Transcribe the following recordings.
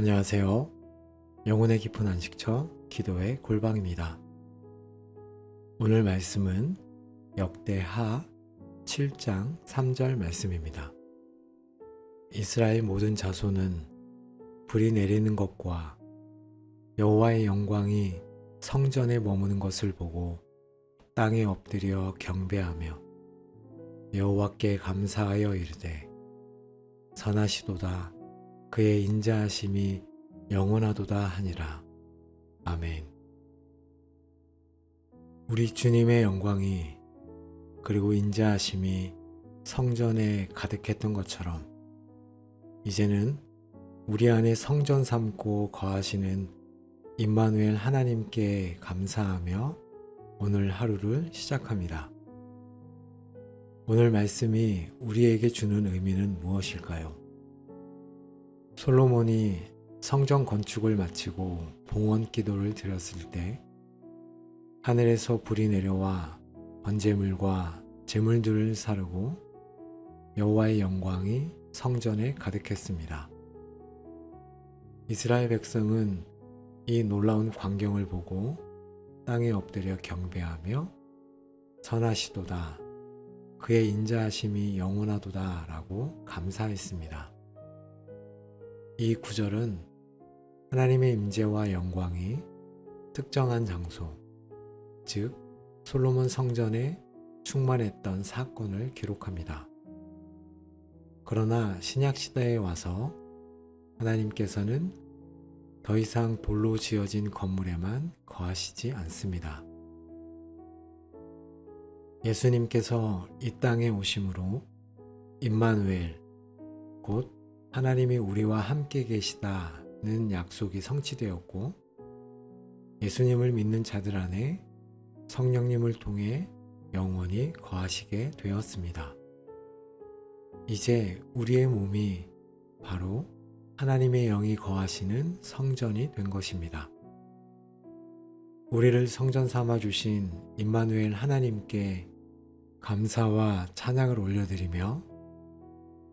안녕하세요. 영혼의 깊은 안식처 기도의 골방입니다. 오늘 말씀은 역대하 7장 3절 말씀입니다. 이스라엘 모든 자손은 불이 내리는 것과 여호와의 영광이 성전에 머무는 것을 보고 땅에 엎드려 경배하며 여호와께 감사하여 이르되 선하시도다 그의 인자하심이 영원하도다 하니라. 아멘. 우리 주님의 영광이 그리고 인자하심이 성전에 가득했던 것처럼 이제는 우리 안에 성전 삼고 거하시는 임마누엘 하나님께 감사하며 오늘 하루를 시작합니다. 오늘 말씀이 우리에게 주는 의미는 무엇일까요? 솔로몬이 성전 건축을 마치고 봉헌 기도를 드렸을 때 하늘에서 불이 내려와 번제물과 제물들을 사르고 여호와의 영광이 성전에 가득했습니다. 이스라엘 백성은 이 놀라운 광경을 보고 땅에 엎드려 경배하며 선하시도다 그의 인자하심이 영원하도다 라고 감사했습니다. 이 구절은 하나님의 임재와 영광이 특정한 장소, 즉 솔로몬 성전에 충만했던 사건을 기록합니다. 그러나 신약 시대에 와서 하나님께서는 더 이상 돌로 지어진 건물에만 거하시지 않습니다. 예수님께서 이 땅에 오심으로 임마누엘, 곧 하나님이 우리와 함께 계시다는 약속이 성취되었고 예수님을 믿는 자들 안에 성령님을 통해 영원히 거하시게 되었습니다. 이제 우리의 몸이 바로 하나님의 영이 거하시는 성전이 된 것입니다. 우리를 성전 삼아 주신 임마누엘 하나님께 감사와 찬양을 올려드리며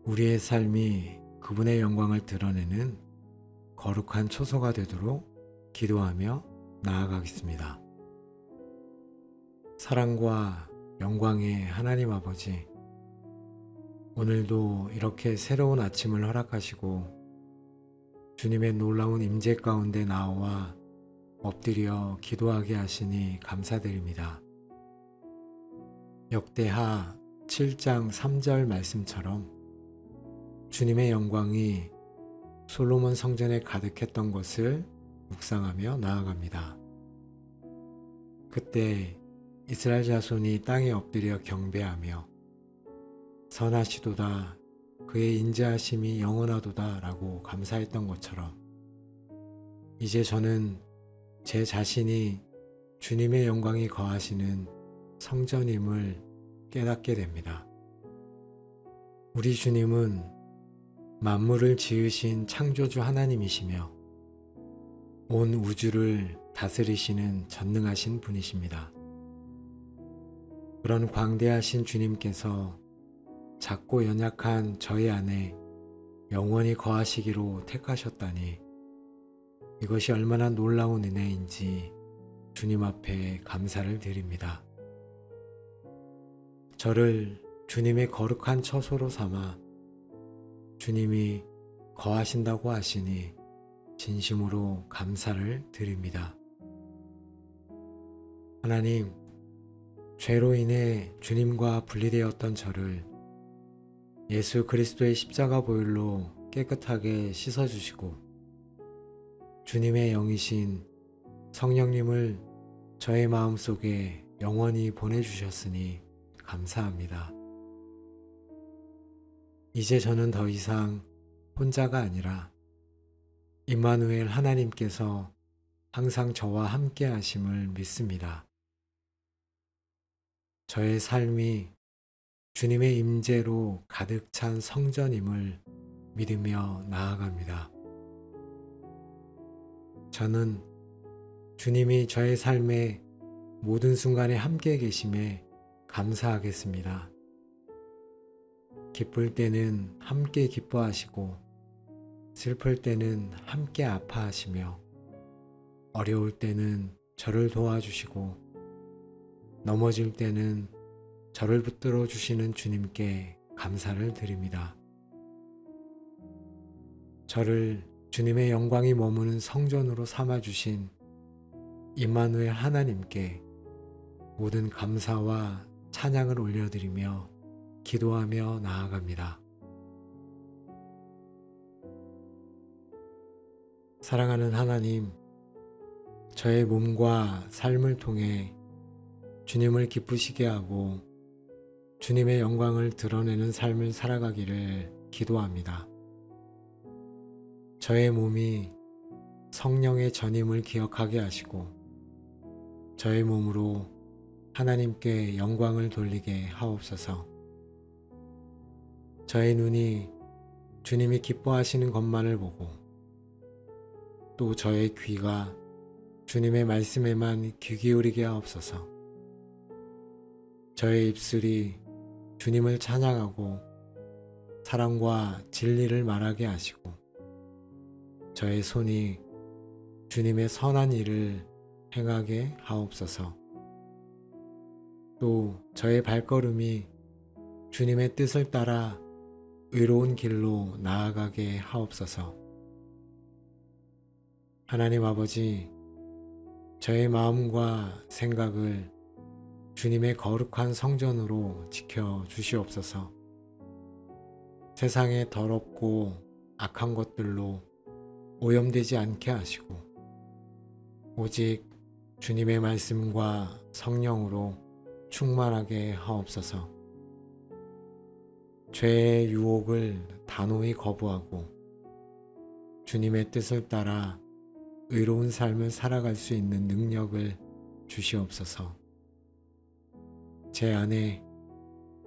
우리의 삶이 그분의 영광을 드러내는 거룩한 초소가 되도록 기도하며 나아가겠습니다. 사랑과 영광의 하나님 아버지, 오늘도 이렇게 새로운 아침을 허락하시고 주님의 놀라운 임재 가운데 나와 엎드려 기도하게 하시니 감사드립니다. 역대하 7장 3절 말씀처럼 주님의 영광이 솔로몬 성전에 가득했던 것을 묵상하며 나아갑니다. 그때 이스라엘 자손이 땅에 엎드려 경배하며 선하시도다 그의 인자하심이 영원하도다 라고 감사했던 것처럼 이제 저는 제 자신이 주님의 영광이 거하시는 성전임을 깨닫게 됩니다. 우리 주님은 만물을 지으신 창조주 하나님이시며 온 우주를 다스리시는 전능하신 분이십니다. 그런 광대하신 주님께서 작고 연약한 저희 안에 영원히 거하시기로 택하셨다니 이것이 얼마나 놀라운 은혜인지 주님 앞에 감사를 드립니다. 저를 주님의 거룩한 처소로 삼아 주님이 거하신다고 하시니 진심으로 감사를 드립니다. 하나님, 죄로 인해 주님과 분리되었던 저를 예수 그리스도의 십자가 보혈로 깨끗하게 씻어주시고 주님의 영이신 성령님을 저의 마음속에 영원히 보내주셨으니 감사합니다. 이제 저는 더 이상 혼자가 아니라 임마누엘 하나님께서 항상 저와 함께 하심을 믿습니다. 저의 삶이 주님의 임재로 가득 찬 성전임을 믿으며 나아갑니다. 저는 주님이 저의 삶의 모든 순간에 함께 계심에 감사하겠습니다. 기쁠 때는 함께 기뻐하시고 슬플 때는 함께 아파하시며 어려울 때는 저를 도와주시고 넘어질 때는 저를 붙들어 주시는 주님께 감사를 드립니다. 저를 주님의 영광이 머무는 성전으로 삼아주신 임마누엘 하나님께 모든 감사와 찬양을 올려드리며 기도하며 나아갑니다. 사랑하는 하나님, 저의 몸과 삶을 통해 주님을 기쁘시게 하고 주님의 영광을 드러내는 삶을 살아가기를 기도합니다. 저의 몸이 성령의 전임을 기억하게 하시고 저의 몸으로 하나님께 영광을 돌리게 하옵소서. 저의 눈이 주님이 기뻐하시는 것만을 보고 또 저의 귀가 주님의 말씀에만 귀 기울이게 하옵소서. 저의 입술이 주님을 찬양하고 사랑과 진리를 말하게 하시고 저의 손이 주님의 선한 일을 행하게 하옵소서. 또 저의 발걸음이 주님의 뜻을 따라 의로운 길로 나아가게 하옵소서. 하나님 아버지, 저의 마음과 생각을 주님의 거룩한 성전으로 지켜 주시옵소서. 세상의 더럽고 악한 것들로 오염되지 않게 하시고 오직 주님의 말씀과 성령으로 충만하게 하옵소서. 죄의 유혹을 단호히 거부하고 주님의 뜻을 따라 의로운 삶을 살아갈 수 있는 능력을 주시옵소서. 제 안에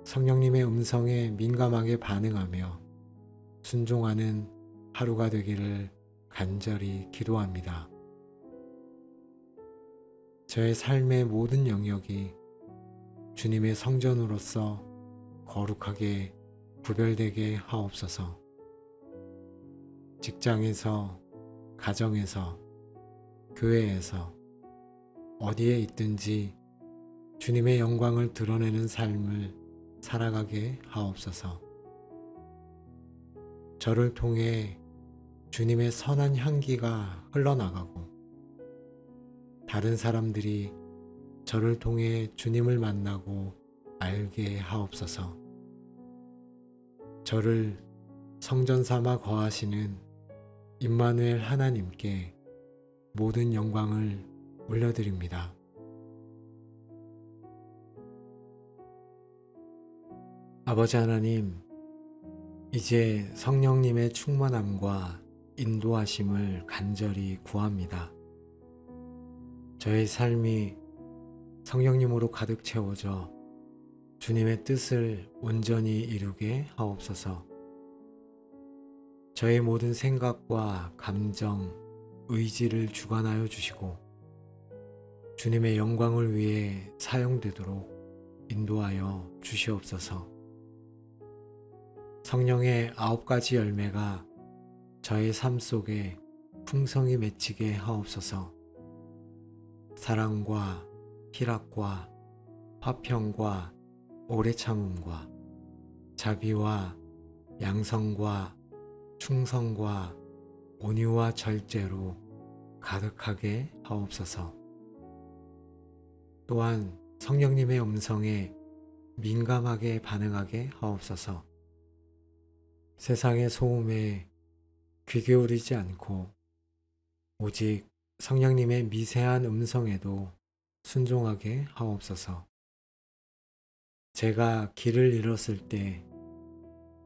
성령님의 음성에 민감하게 반응하며 순종하는 하루가 되기를 간절히 기도합니다. 저의 삶의 모든 영역이 주님의 성전으로서 거룩하게 구별되게 하옵소서. 직장에서, 가정에서, 교회에서 어디에 있든지 주님의 영광을 드러내는 삶을 살아가게 하옵소서. 저를 통해 주님의 선한 향기가 흘러나가고 다른 사람들이 저를 통해 주님을 만나고 알게 하옵소서. 저를 성전 삼아 거하시는 임마누엘 하나님께 모든 영광을 올려드립니다. 아버지 하나님, 이제 성령님의 충만함과 인도하심을 간절히 구합니다. 저의 삶이 성령님으로 가득 채워져 주님의 뜻을 온전히 이루게 하옵소서. 저의 모든 생각과 감정, 의지를 주관하여 주시고 주님의 영광을 위해 사용되도록 인도하여 주시옵소서. 성령의 9가지 열매가 저의 삶 속에 풍성히 맺히게 하옵소서. 사랑과 희락과 화평과 오래 참음과 자비와 양성과 충성과 온유와 절제로 가득하게 하옵소서. 또한 성령님의 음성에 민감하게 반응하게 하옵소서. 세상의 소음에 귀 기울이지 않고 오직 성령님의 미세한 음성에도 순종하게 하옵소서. 제가 길을 잃었을 때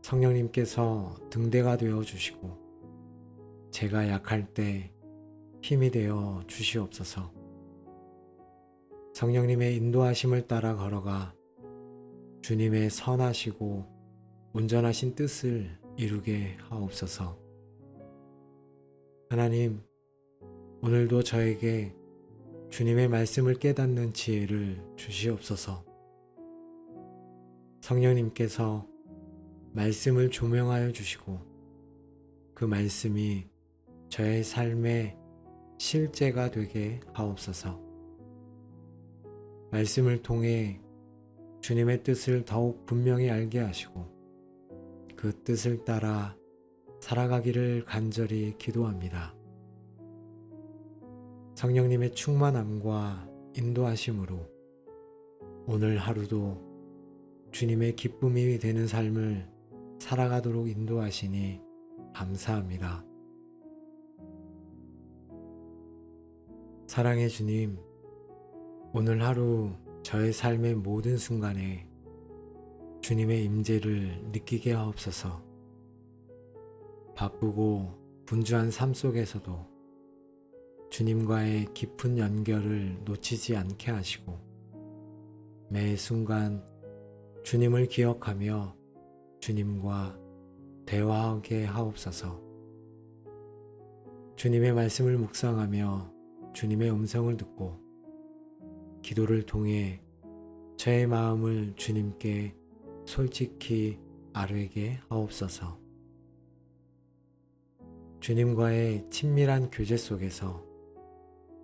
성령님께서 등대가 되어 주시고 제가 약할 때 힘이 되어 주시옵소서. 성령님의 인도하심을 따라 걸어가 주님의 선하시고 온전하신 뜻을 이루게 하옵소서. 하나님, 오늘도 저에게 주님의 말씀을 깨닫는 지혜를 주시옵소서. 성령님께서 말씀을 조명하여 주시고 그 말씀이 저의 삶의 실제가 되게 하옵소서. 말씀을 통해 주님의 뜻을 더욱 분명히 알게 하시고 그 뜻을 따라 살아가기를 간절히 기도합니다. 성령님의 충만함과 인도하심으로 오늘 하루도 주님의 기쁨이 되는 삶을 살아가도록 인도하시니 감사합니다. 사랑의 주님, 오늘 하루 저의 삶의 모든 순간에 주님의 임재를 느끼게 하옵소서. 바쁘고 분주한 삶 속에서도 주님과의 깊은 연결을 놓치지 않게 하시고 매 순간 주님을 기억하며 주님과 대화하게 하옵소서. 주님의 말씀을 묵상하며 주님의 음성을 듣고 기도를 통해 저의 마음을 주님께 솔직히 아뢰게 하옵소서. 주님과의 친밀한 교제 속에서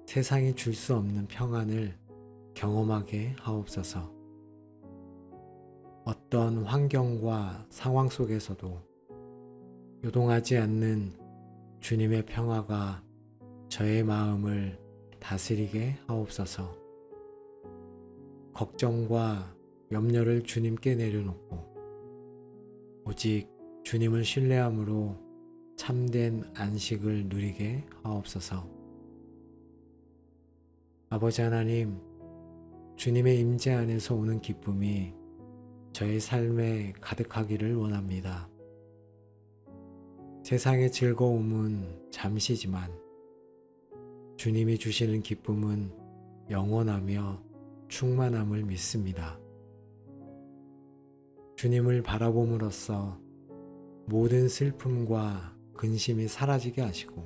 세상이 줄 수 없는 평안을 경험하게 하옵소서. 어떤 환경과 상황 속에서도 요동하지 않는 주님의 평화가 저의 마음을 다스리게 하옵소서. 걱정과 염려를 주님께 내려놓고 오직 주님을 신뢰함으로 참된 안식을 누리게 하옵소서. 아버지 하나님, 주님의 임재 안에서 오는 기쁨이 저의 삶에 가득하기를 원합니다. 세상의 즐거움은 잠시지만 주님이 주시는 기쁨은 영원하며 충만함을 믿습니다. 주님을 바라봄으로써 모든 슬픔과 근심이 사라지게 하시고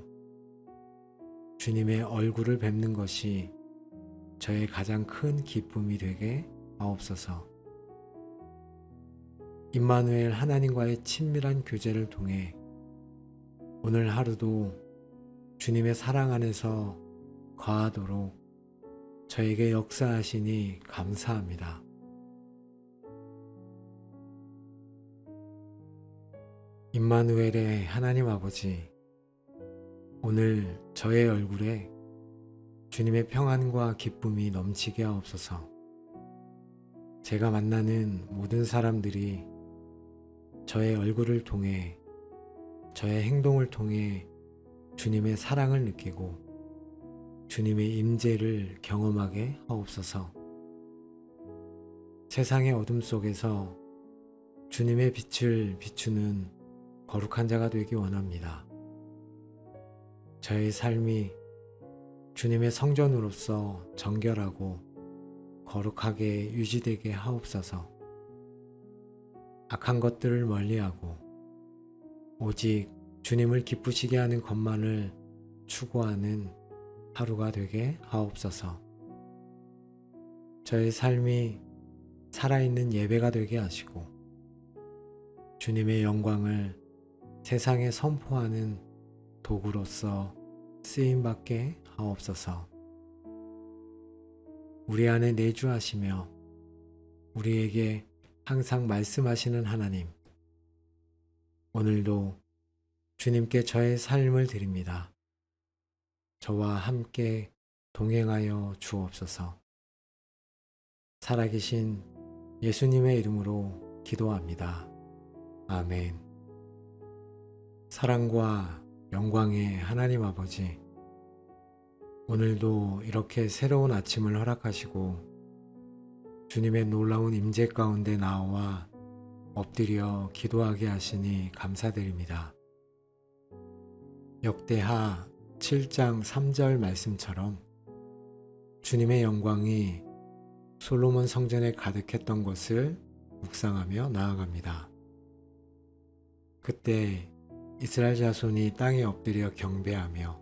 주님의 얼굴을 뵙는 것이 저의 가장 큰 기쁨이 되게 하옵소서. 임마누엘 하나님과의 친밀한 교제를 통해 오늘 하루도 주님의 사랑 안에서 거하도록 저에게 역사하시니 감사합니다. 임마누엘의 하나님 아버지, 오늘 저의 얼굴에 주님의 평안과 기쁨이 넘치게 하옵소서. 제가 만나는 모든 사람들이 저의 얼굴을 통해, 저의 행동을 통해 주님의 사랑을 느끼고 주님의 임재를 경험하게 하옵소서. 세상의 어둠 속에서 주님의 빛을 비추는 거룩한 자가 되기 원합니다. 저의 삶이 주님의 성전으로서 정결하고 거룩하게 유지되게 하옵소서. 악한 것들을 멀리하고 오직 주님을 기쁘시게 하는 것만을 추구하는 하루가 되게 하옵소서. 저의 삶이 살아있는 예배가 되게 하시고 주님의 영광을 세상에 선포하는 도구로서 쓰임받게 하옵소서. 우리 안에 내주하시며 우리에게 항상 말씀하시는 하나님, 오늘도 주님께 저의 삶을 드립니다. 저와 함께 동행하여 주옵소서. 살아계신 예수님의 이름으로 기도합니다. 아멘. 사랑과 영광의 하나님 아버지, 오늘도 이렇게 새로운 아침을 허락하시고 주님의 놀라운 임재 가운데 나와 엎드려 기도하게 하시니 감사드립니다. 역대하 7장 3절 말씀처럼 주님의 영광이 솔로몬 성전에 가득했던 것을 묵상하며 나아갑니다. 그때 이스라엘 자손이 땅에 엎드려 경배하며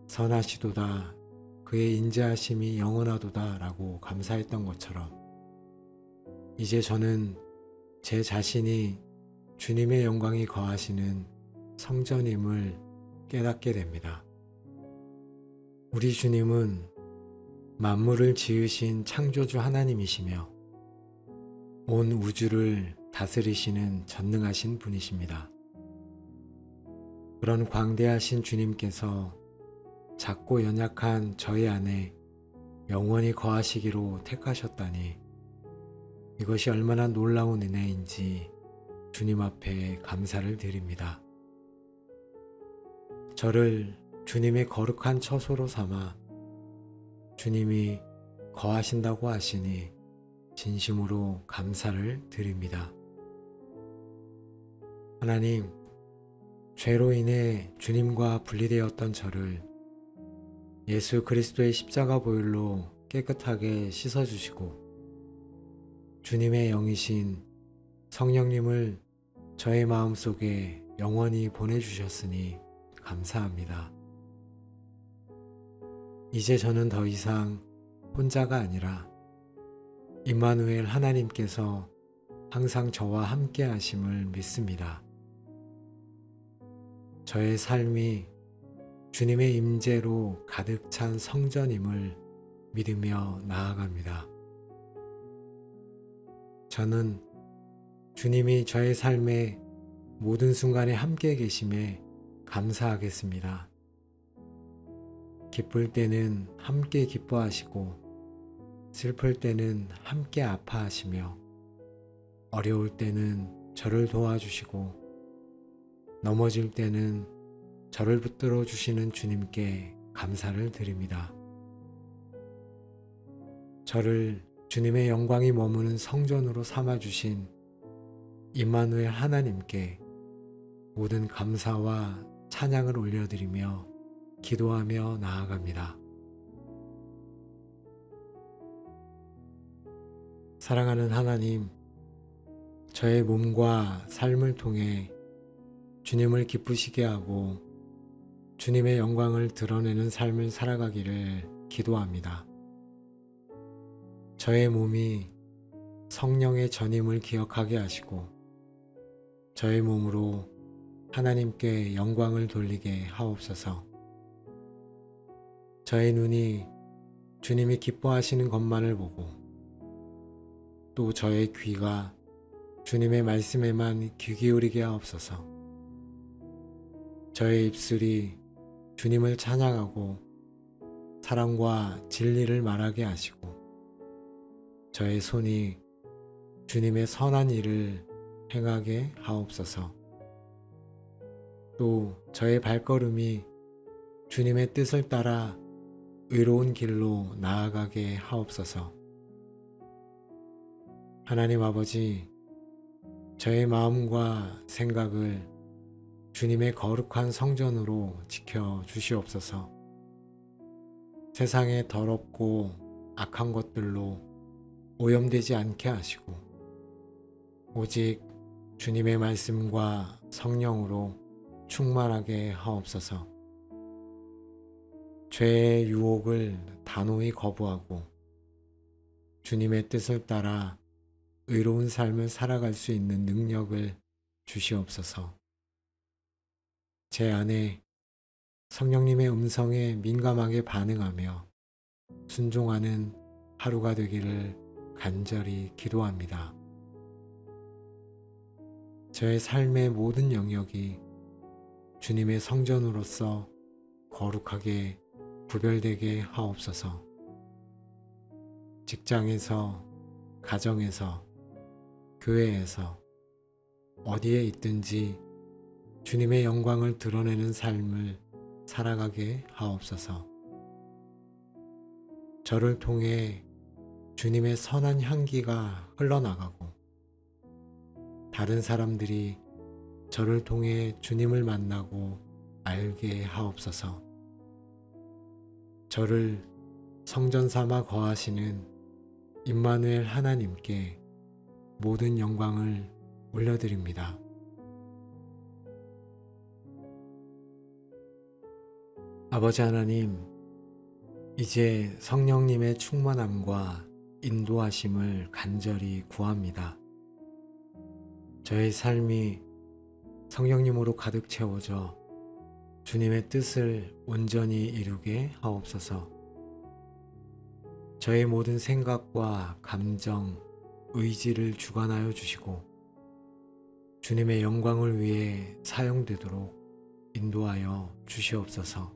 선하시도다, 그의 인자하심이 영원하도다 라고 감사했던 것처럼 이제 저는 제 자신이 주님의 영광이 거하시는 성전임을 깨닫게 됩니다. 우리 주님은 만물을 지으신 창조주 하나님이시며 온 우주를 다스리시는 전능하신 분이십니다. 그런 광대하신 주님께서 작고 연약한 저희 안에 영원히 거하시기로 택하셨다니 이것이 얼마나 놀라운 은혜인지 주님 앞에 감사를 드립니다. 저를 주님의 거룩한 처소로 삼아 주님이 거하신다고 하시니 진심으로 감사를 드립니다. 하나님, 죄로 인해 주님과 분리되었던 저를 예수 그리스도의 십자가 보혈로 깨끗하게 씻어주시고 주님의 영이신 성령님을 저의 마음속에 영원히 보내주셨으니 감사합니다. 이제 저는 더 이상 혼자가 아니라 임마누엘 하나님께서 항상 저와 함께 하심을 믿습니다. 저의 삶이 주님의 임재로 가득 찬 성전임을 믿으며 나아갑니다. 저는 주님이 저의 삶의 모든 순간에 함께 계심에 감사하겠습니다. 기쁠 때는 함께 기뻐하시고 슬플 때는 함께 아파하시며 어려울 때는 저를 도와주시고 넘어질 때는 저를 붙들어 주시는 주님께 감사를 드립니다. 저를 주님의 영광이 머무는 성전으로 삼아주신 임마누엘 하나님께 모든 감사와 찬양을 올려드리며 기도하며 나아갑니다. 사랑하는 하나님, 저의 몸과 삶을 통해 주님을 기쁘시게 하고 주님의 영광을 드러내는 삶을 살아가기를 기도합니다. 저의 몸이 성령의 전임을 기억하게 하시고 저의 몸으로 하나님께 영광을 돌리게 하옵소서. 저의 눈이 주님이 기뻐하시는 것만을 보고 또 저의 귀가 주님의 말씀에만 귀 기울이게 하옵소서. 저의 입술이 주님을 찬양하고 사랑과 진리를 말하게 하시고 저의 손이 주님의 선한 일을 행하게 하옵소서. 또 저의 발걸음이 주님의 뜻을 따라 의로운 길로 나아가게 하옵소서. 하나님 아버지, 저의 마음과 생각을 주님의 거룩한 성전으로 지켜 주시옵소서. 세상의 더럽고 악한 것들로 오염되지 않게 하시고 오직 주님의 말씀과 성령으로 충만하게 하옵소서. 죄의 유혹을 단호히 거부하고 주님의 뜻을 따라 의로운 삶을 살아갈 수 있는 능력을 주시옵소서. 제 안에 성령님의 음성에 민감하게 반응하며 순종하는 하루가 되기를 간절히 기도합니다. 저의 삶의 모든 영역이 주님의 성전으로서 거룩하게 구별되게 하옵소서. 직장에서, 가정에서, 교회에서 어디에 있든지 주님의 영광을 드러내는 삶을 살아가게 하옵소서. 저를 통해 주님의 선한 향기가 흘러나가고 다른 사람들이 저를 통해 주님을 만나고 알게 하옵소서. 저를 성전 삼아 거하시는 임마누엘 하나님께 모든 영광을 올려드립니다. 아버지 하나님, 이제 성령님의 충만함과 인도하심을 간절히 구합니다. 저의 삶이 성령님으로 가득 채워져 주님의 뜻을 온전히 이루게 하옵소서. 저의 모든 생각과 감정, 의지를 주관하여 주시고 주님의 영광을 위해 사용되도록 인도하여 주시옵소서.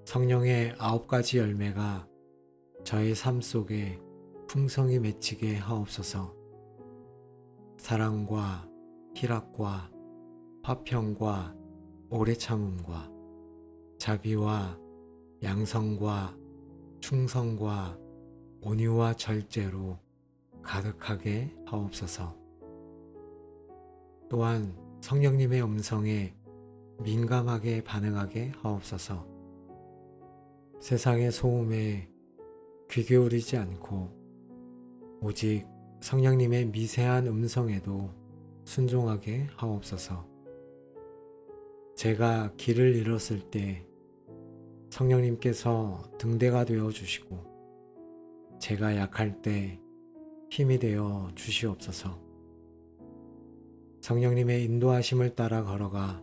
성령의 9가지 열매가 저의 삶 속에 풍성히 맺히게 하옵소서. 사랑과 희락과 화평과 오래 참음과 자비와 양성과 충성과 온유와 절제로 가득하게 하옵소서. 또한 성령님의 음성에 민감하게 반응하게 하옵소서. 세상의 소음에 귀 기울이지 않고 오직 성령님의 미세한 음성에도 순종하게 하옵소서. 제가 길을 잃었을 때 성령님께서 등대가 되어 주시고 제가 약할 때 힘이 되어 주시옵소서. 성령님의 인도하심을 따라 걸어가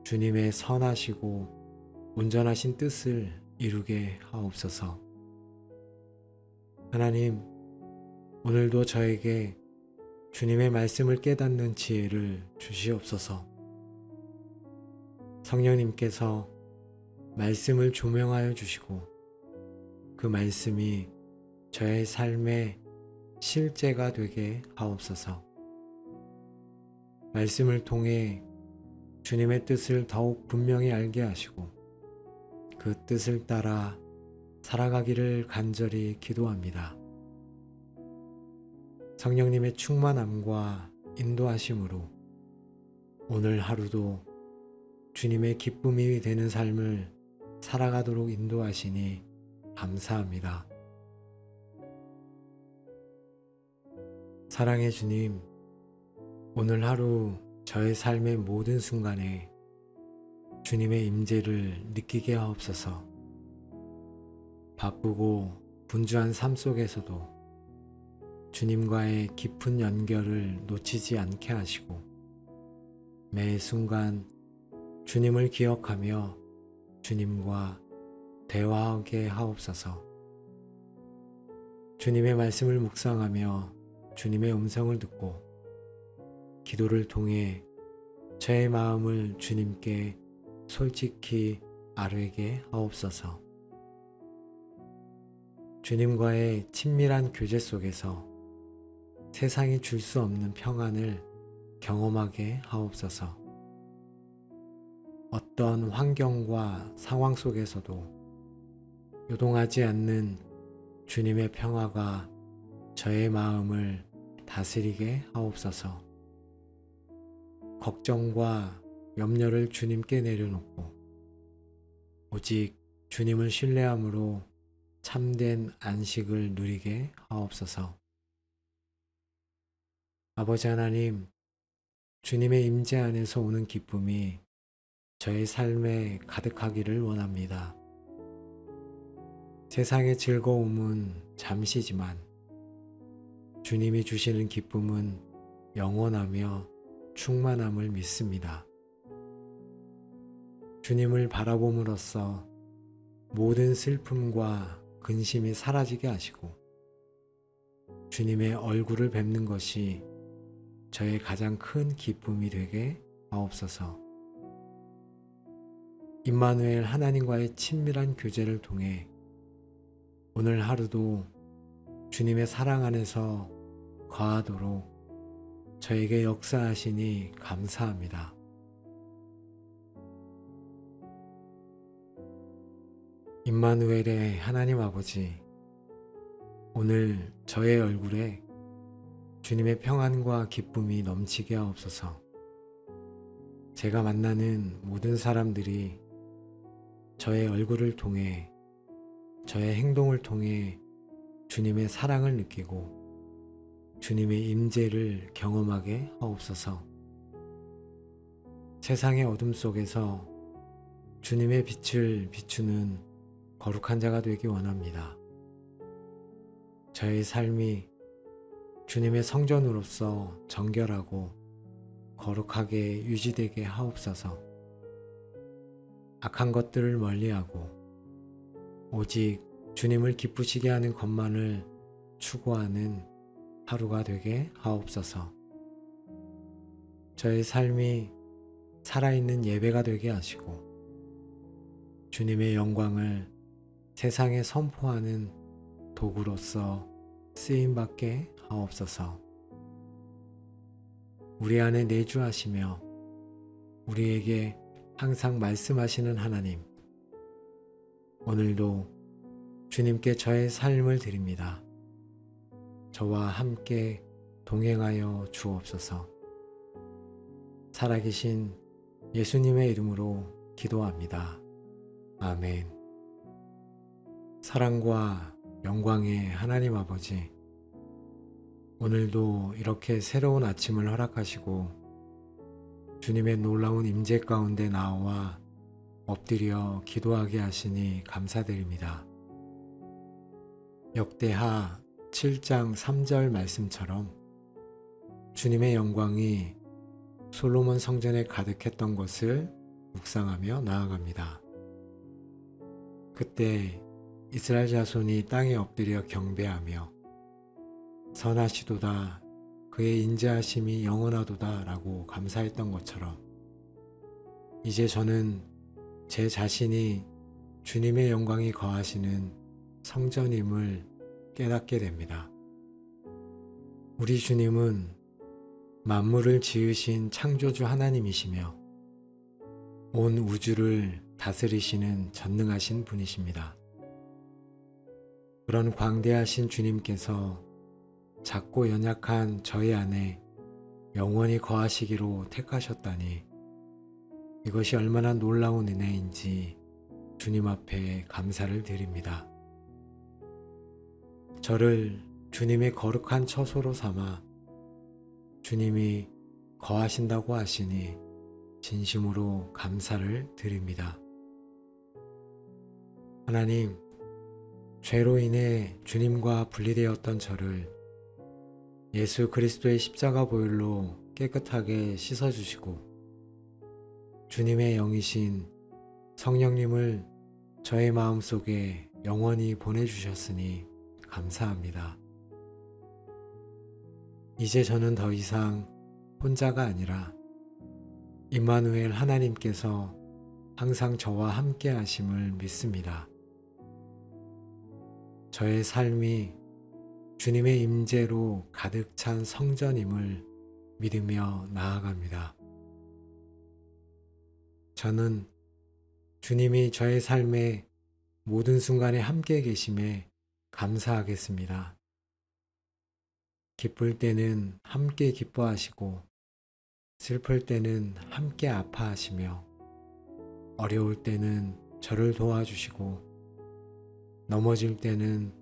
주님의 선하시고 온전하신 뜻을 이루게 하옵소서. 하나님, 오늘도 저에게 주님의 말씀을 깨닫는 지혜를 주시옵소서. 성령님께서 말씀을 조명하여 주시고 그 말씀이 저의 삶의 실제가 되게 하옵소서. 말씀을 통해 주님의 뜻을 더욱 분명히 알게 하시고 그 뜻을 따라 살아가기를 간절히 기도합니다. 성령님의 충만함과 인도하심으로 오늘 하루도 주님의 기쁨이 되는 삶을 살아가도록 인도하시니 감사합니다. 사랑의 주님, 오늘 하루 저의 삶의 모든 순간에 주님의 임재를 느끼게 하옵소서. 바쁘고 분주한 삶 속에서도 주님과의 깊은 연결을 놓치지 않게 하시고 매 순간 주님을 기억하며 주님과 대화하게 하옵소서. 주님의 말씀을 묵상하며 주님의 음성을 듣고 기도를 통해 저의 마음을 주님께 솔직히 아뢰게 하옵소서. 주님과의 친밀한 교제 속에서 세상이 줄 수 없는 평안을 경험하게 하옵소서. 어떤 환경과 상황 속에서도 요동하지 않는 주님의 평화가 저의 마음을 다스리게 하옵소서. 걱정과 염려를 주님께 내려놓고 오직 주님을 신뢰함으로 참된 안식을 누리게 하옵소서. 아버지 하나님, 주님의 임재 안에서 오는 기쁨이 저의 삶에 가득하기를 원합니다. 세상의 즐거움은 잠시지만 주님이 주시는 기쁨은 영원하며 충만함을 믿습니다. 주님을 바라봄으로써 모든 슬픔과 근심이 사라지게 하시고 주님의 얼굴을 뵙는 것이 저의 가장 큰 기쁨이 되게 하옵소서. 임마누엘 하나님과의 친밀한 교제를 통해 오늘 하루도 주님의 사랑 안에서 거하도록 저에게 역사하시니 감사합니다. 임마누엘의 하나님 아버지, 오늘 저의 얼굴에 주님의 평안과 기쁨이 넘치게 하옵소서. 제가 만나는 모든 사람들이 저의 얼굴을 통해, 저의 행동을 통해 주님의 사랑을 느끼고 주님의 임재를 경험하게 하옵소서. 세상의 어둠 속에서 주님의 빛을 비추는 거룩한 자가 되기 원합니다. 저의 삶이 주님의 성전으로서 정결하고 거룩하게 유지되게 하옵소서. 악한 것들을 멀리하고 오직 주님을 기쁘시게 하는 것만을 추구하는 하루가 되게 하옵소서. 저의 삶이 살아있는 예배가 되게 하시고 주님의 영광을 세상에 선포하는 도구로서 쓰임받게 하옵소서. 우리 안에 내주하시며 우리에게 항상 말씀하시는 하나님, 오늘도 주님께 저의 삶을 드립니다. 저와 함께 동행하여 주옵소서. 살아계신 예수님의 이름으로 기도합니다. 아멘. 사랑과 영광의 하나님 아버지, 오늘도 이렇게 새로운 아침을 허락하시고 주님의 놀라운 임재 가운데 나와 엎드려 기도하게 하시니 감사드립니다. 역대하 7장 3절 말씀처럼 주님의 영광이 솔로몬 성전에 가득했던 것을 묵상하며 나아갑니다. 그때 이스라엘 자손이 땅에 엎드려 경배하며 선하시도다, 그의 인자하심이 영원하도다 라고 감사했던 것처럼 이제 저는 제 자신이 주님의 영광이 거하시는 성전임을 깨닫게 됩니다. 우리 주님은 만물을 지으신 창조주 하나님이시며 온 우주를 다스리시는 전능하신 분이십니다. 그런 광대하신 주님께서 작고 연약한 저희 안에 영원히 거하시기로 택하셨다니 이것이 얼마나 놀라운 은혜인지 주님 앞에 감사를 드립니다. 저를 주님의 거룩한 처소로 삼아 주님이 거하신다고 하시니 진심으로 감사를 드립니다. 하나님, 죄로 인해 주님과 분리되었던 저를 예수 그리스도의 십자가 보혈로 깨끗하게 씻어주시고 주님의 영이신 성령님을 저의 마음속에 영원히 보내주셨으니 감사합니다. 이제 저는 더 이상 혼자가 아니라 임마누엘 하나님께서 항상 저와 함께 하심을 믿습니다. 저의 삶이 주님의 임재로 가득 찬 성전임을 믿으며 나아갑니다. 저는 주님이 저의 삶의 모든 순간에 함께 계심에 감사하겠습니다. 기쁠 때는 함께 기뻐하시고 슬플 때는 함께 아파하시며 어려울 때는 저를 도와주시고 넘어질 때는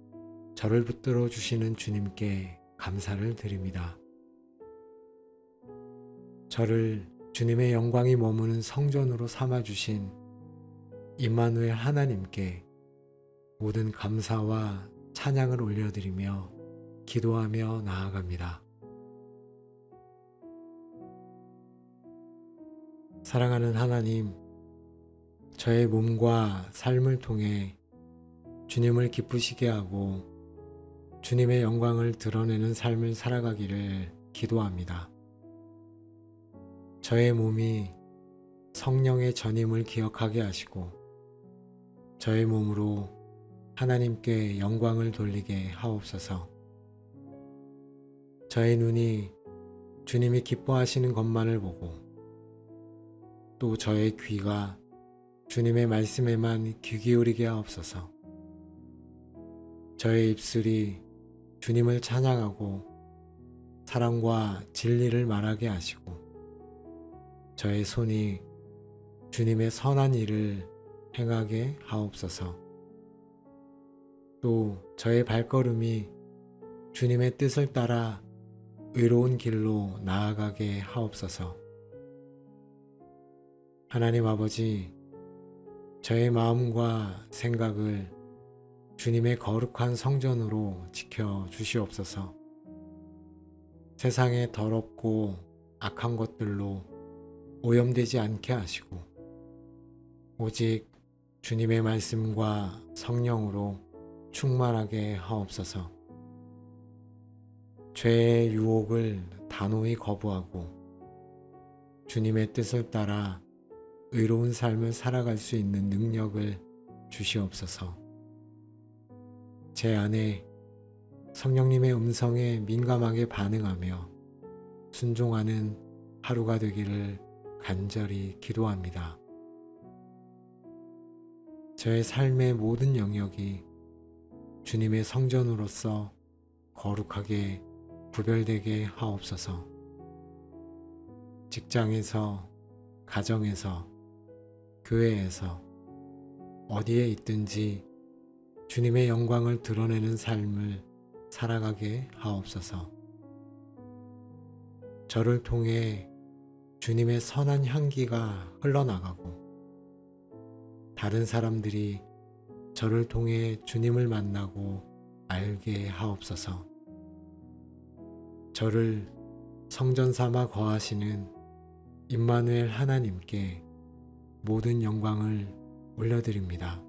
저를 붙들어 주시는 주님께 감사를 드립니다. 저를 주님의 영광이 머무는 성전으로 삼아주신 임마누엘 하나님께 모든 감사와 찬양을 올려드리며 기도하며 나아갑니다. 사랑하는 하나님, 저의 몸과 삶을 통해 주님을 기쁘시게 하고 주님의 영광을 드러내는 삶을 살아가기를 기도합니다. 저의 몸이 성령의 전임을 기억하게 하시고 저의 몸으로 하나님께 영광을 돌리게 하옵소서. 저의 눈이 주님이 기뻐하시는 것만을 보고 또 저의 귀가 주님의 말씀에만 귀 기울이게 하옵소서. 저의 입술이 주님을 찬양하고 사랑과 진리를 말하게 하시고 저의 손이 주님의 선한 일을 행하게 하옵소서. 또 저의 발걸음이 주님의 뜻을 따라 의로운 길로 나아가게 하옵소서. 하나님 아버지, 저의 마음과 생각을 주님의 거룩한 성전으로 지켜 주시옵소서. 세상의 더럽고 악한 것들로 오염되지 않게 하시고 오직 주님의 말씀과 성령으로 충만하게 하옵소서. 죄의 유혹을 단호히 거부하고 주님의 뜻을 따라 의로운 삶을 살아갈 수 있는 능력을 주시옵소서. 제 안에 성령님의 음성에 민감하게 반응하며 순종하는 하루가 되기를 간절히 기도합니다. 저의 삶의 모든 영역이 주님의 성전으로서 거룩하게 구별되게 하옵소서. 직장에서, 가정에서, 교회에서 어디에 있든지 주님의 영광을 드러내는 삶을 살아가게 하옵소서. 저를 통해 주님의 선한 향기가 흘러나가고 다른 사람들이 저를 통해 주님을 만나고 알게 하옵소서. 저를 성전 삼아 거하시는 임마누엘 하나님께 모든 영광을 올려드립니다.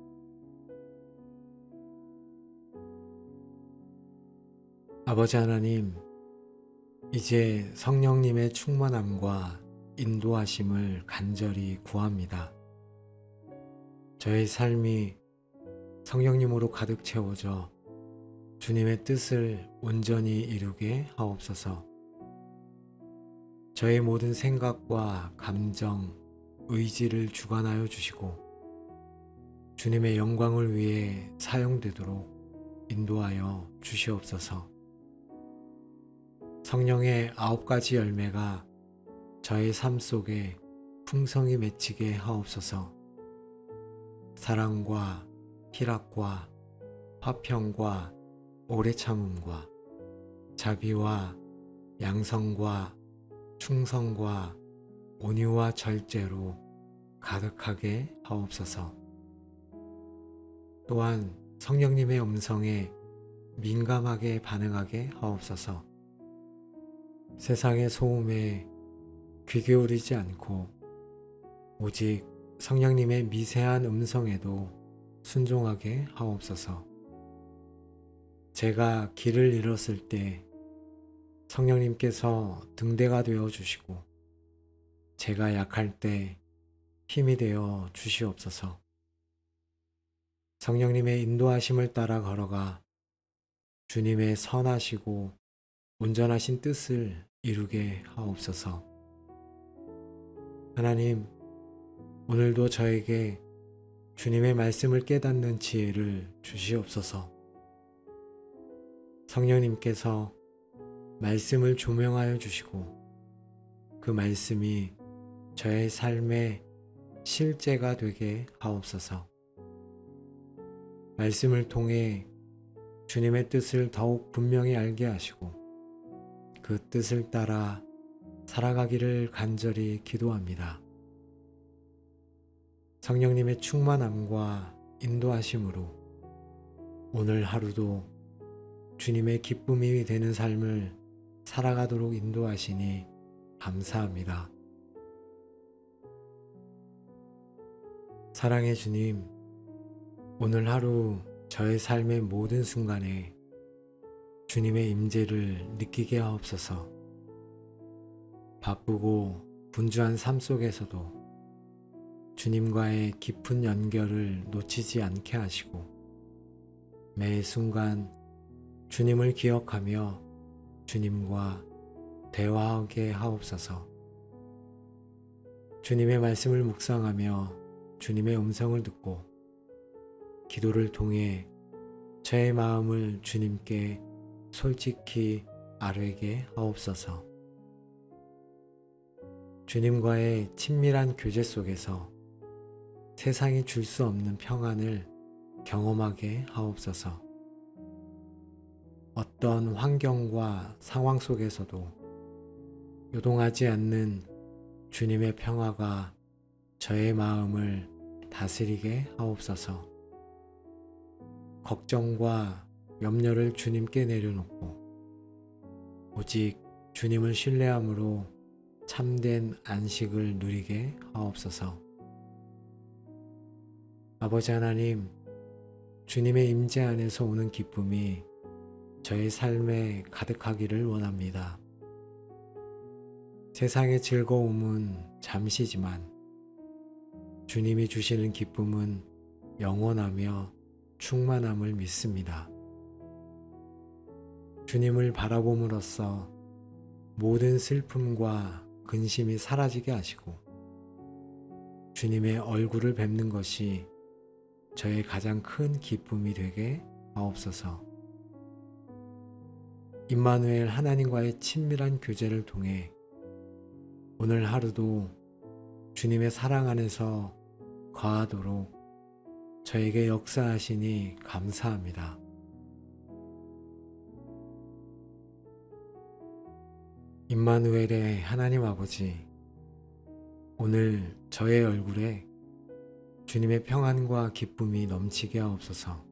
아버지 하나님, 이제 성령님의 충만함과 인도하심을 간절히 구합니다. 저의 삶이 성령님으로 가득 채워져 주님의 뜻을 온전히 이루게 하옵소서. 저의 모든 생각과 감정, 의지를 주관하여 주시고 주님의 영광을 위해 사용되도록 인도하여 주시옵소서. 성령의 9가지 열매가 저의 삶 속에 풍성히 맺히게 하옵소서. 사랑과 희락과 화평과 오래 참음과 자비와 양성과 충성과 온유와 절제로 가득하게 하옵소서. 또한 성령님의 음성에 민감하게 반응하게 하옵소서. 세상의 소음에 귀 기울이지 않고 오직 성령님의 미세한 음성에도 순종하게 하옵소서. 제가 길을 잃었을 때 성령님께서 등대가 되어 주시고 제가 약할 때 힘이 되어 주시옵소서. 성령님의 인도하심을 따라 걸어가 주님의 선하시고 온전하신 뜻을 이루게 하옵소서. 하나님, 오늘도 저에게 주님의 말씀을 깨닫는 지혜를 주시옵소서. 성령님께서 말씀을 조명하여 주시고 그 말씀이 저의 삶의 실제가 되게 하옵소서. 말씀을 통해 주님의 뜻을 더욱 분명히 알게 하시고 그 뜻을 따라 살아가기를 간절히 기도합니다. 성령님의 충만함과 인도하심으로 오늘 하루도 주님의 기쁨이 되는 삶을 살아가도록 인도하시니 감사합니다. 사랑의 주님, 오늘 하루 저의 삶의 모든 순간에 주님의 임재를 느끼게 하옵소서. 바쁘고 분주한 삶 속에서도 주님과의 깊은 연결을 놓치지 않게 하시고 매 순간 주님을 기억하며 주님과 대화하게 하옵소서. 주님의 말씀을 묵상하며 주님의 음성을 듣고 기도를 통해 저의 마음을 주님께 솔직히 아뢰게 하옵소서. 주님과의 친밀한 교제 속에서 세상이 줄 수 없는 평안을 경험하게 하옵소서. 어떤 환경과 상황 속에서도 요동하지 않는 주님의 평화가 저의 마음을 다스리게 하옵소서. 걱정과 염려를 주님께 내려놓고 오직 주님을 신뢰함으로 참된 안식을 누리게 하옵소서. 아버지 하나님, 주님의 임재 안에서 오는 기쁨이 저의 삶에 가득하기를 원합니다. 세상의 즐거움은 잠시지만 주님이 주시는 기쁨은 영원하며 충만함을 믿습니다. 주님을 바라봄으로써 모든 슬픔과 근심이 사라지게 하시고 주님의 얼굴을 뵙는 것이 저의 가장 큰 기쁨이 되게 하옵소서. 임마누엘 하나님과의 친밀한 교제를 통해 오늘 하루도 주님의 사랑 안에서 거하도록 저에게 역사하시니 감사합니다. 임마누엘의 하나님 아버지, 오늘 저의 얼굴에 주님의 평안과 기쁨이 넘치게 하옵소서.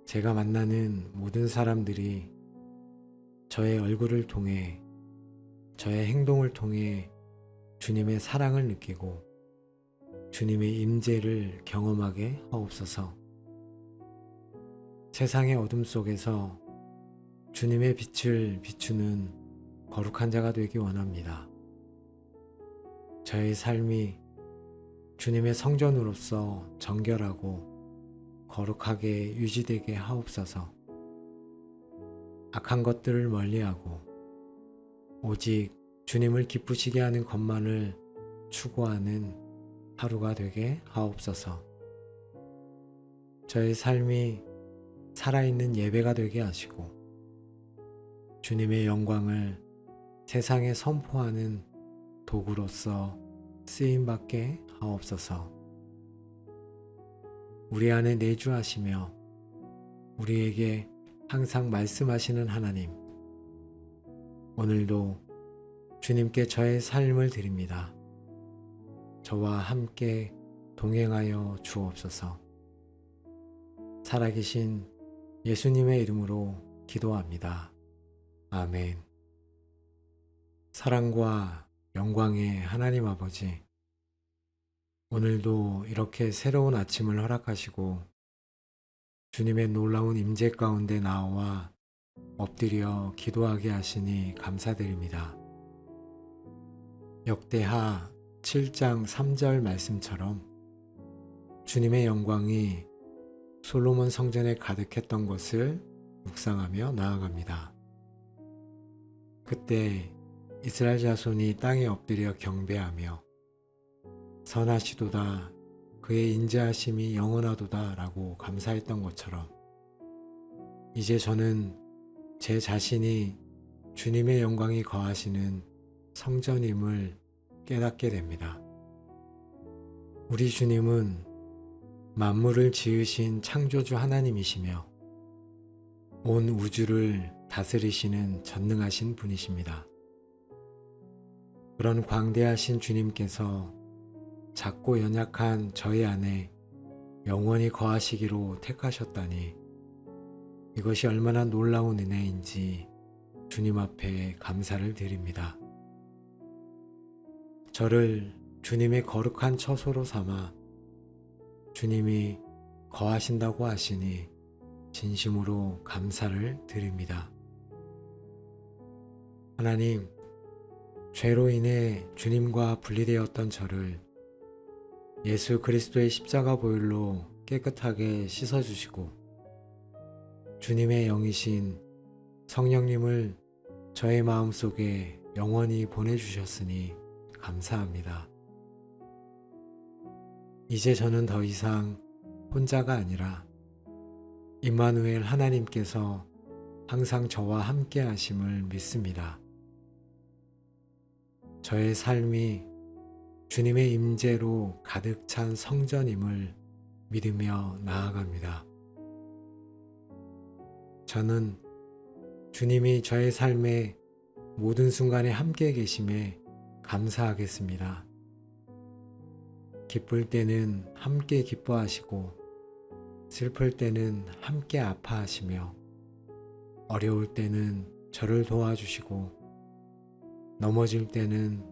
제가 만나는 모든 사람들이 저의 얼굴을 통해, 저의 행동을 통해 주님의 사랑을 느끼고 주님의 임재를 경험하게 하옵소서. 세상의 어둠 속에서 주님의 빛을 비추는 거룩한 자가 되기 원합니다. 저의 삶이 주님의 성전으로서 정결하고 거룩하게 유지되게 하옵소서. 악한 것들을 멀리하고 오직 주님을 기쁘시게 하는 것만을 추구하는 하루가 되게 하옵소서. 저의 삶이 살아있는 예배가 되게 하시고 주님의 영광을 세상에 선포하는 도구로서 쓰임받게 하옵소서. 우리 안에 내주하시며 우리에게 항상 말씀하시는 하나님, 오늘도 주님께 저의 삶을 드립니다. 저와 함께 동행하여 주옵소서. 살아계신 예수님의 이름으로 기도합니다. 아멘. 사랑과 영광의 하나님 아버지, 오늘도 이렇게 새로운 아침을 허락하시고 주님의 놀라운 임재 가운데 나와 엎드려 기도하게 하시니 감사드립니다. 역대하 7장 3절 말씀처럼 주님의 영광이 솔로몬 성전에 가득했던 것을 묵상하며 나아갑니다. 그때 이스라엘 자손이 땅에 엎드려 경배하며 선하시도다, 그의 인자하심이 영원하도다 라고 감사했던 것처럼 이제 저는 제 자신이 주님의 영광이 거하시는 성전임을 깨닫게 됩니다. 우리 주님은 만물을 지으신 창조주 하나님이시며 온 우주를 다스리시는 전능하신 분이십니다. 그런 광대하신 주님께서 작고 연약한 저희 안에 영원히 거하시기로 택하셨다니 이것이 얼마나 놀라운 은혜인지 주님 앞에 감사를 드립니다. 저를 주님의 거룩한 처소로 삼아 주님이 거하신다고 하시니 진심으로 감사를 드립니다. 하나님, 죄로 인해 주님과 분리되었던 저를 예수 그리스도의 십자가 보혈로 깨끗하게 씻어주시고 주님의 영이신 성령님을 저의 마음속에 영원히 보내주셨으니 감사합니다. 이제 저는 더 이상 혼자가 아니라 임마누엘 하나님께서 항상 저와 함께 하심을 믿습니다. 저의 삶이 주님의 임재로 가득 찬 성전임을 믿으며 나아갑니다. 저는 주님이 저의 삶의 모든 순간에 함께 계심에 감사하겠습니다. 기쁠 때는 함께 기뻐하시고 슬플 때는 함께 아파하시며 어려울 때는 저를 도와주시고 넘어질 때는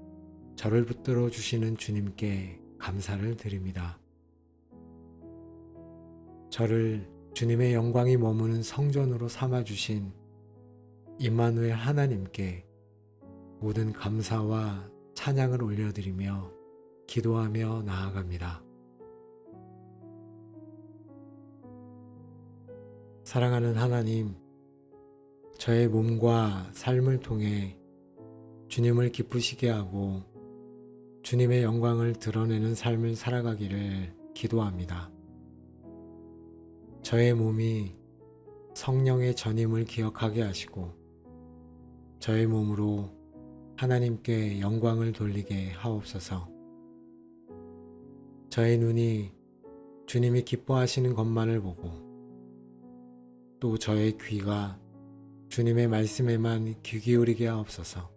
저를 붙들어 주시는 주님께 감사를 드립니다. 저를 주님의 영광이 머무는 성전으로 삼아주신 임마누엘 하나님께 모든 감사와 찬양을 올려드리며 기도하며 나아갑니다. 사랑하는 하나님, 저의 몸과 삶을 통해 주님을 기쁘시게 하고 주님의 영광을 드러내는 삶을 살아가기를 기도합니다. 저의 몸이 성령의 전임을 기억하게 하시고 저의 몸으로 하나님께 영광을 돌리게 하옵소서. 저의 눈이 주님이 기뻐하시는 것만을 보고 또 저의 귀가 주님의 말씀에만 귀 기울이게 하옵소서.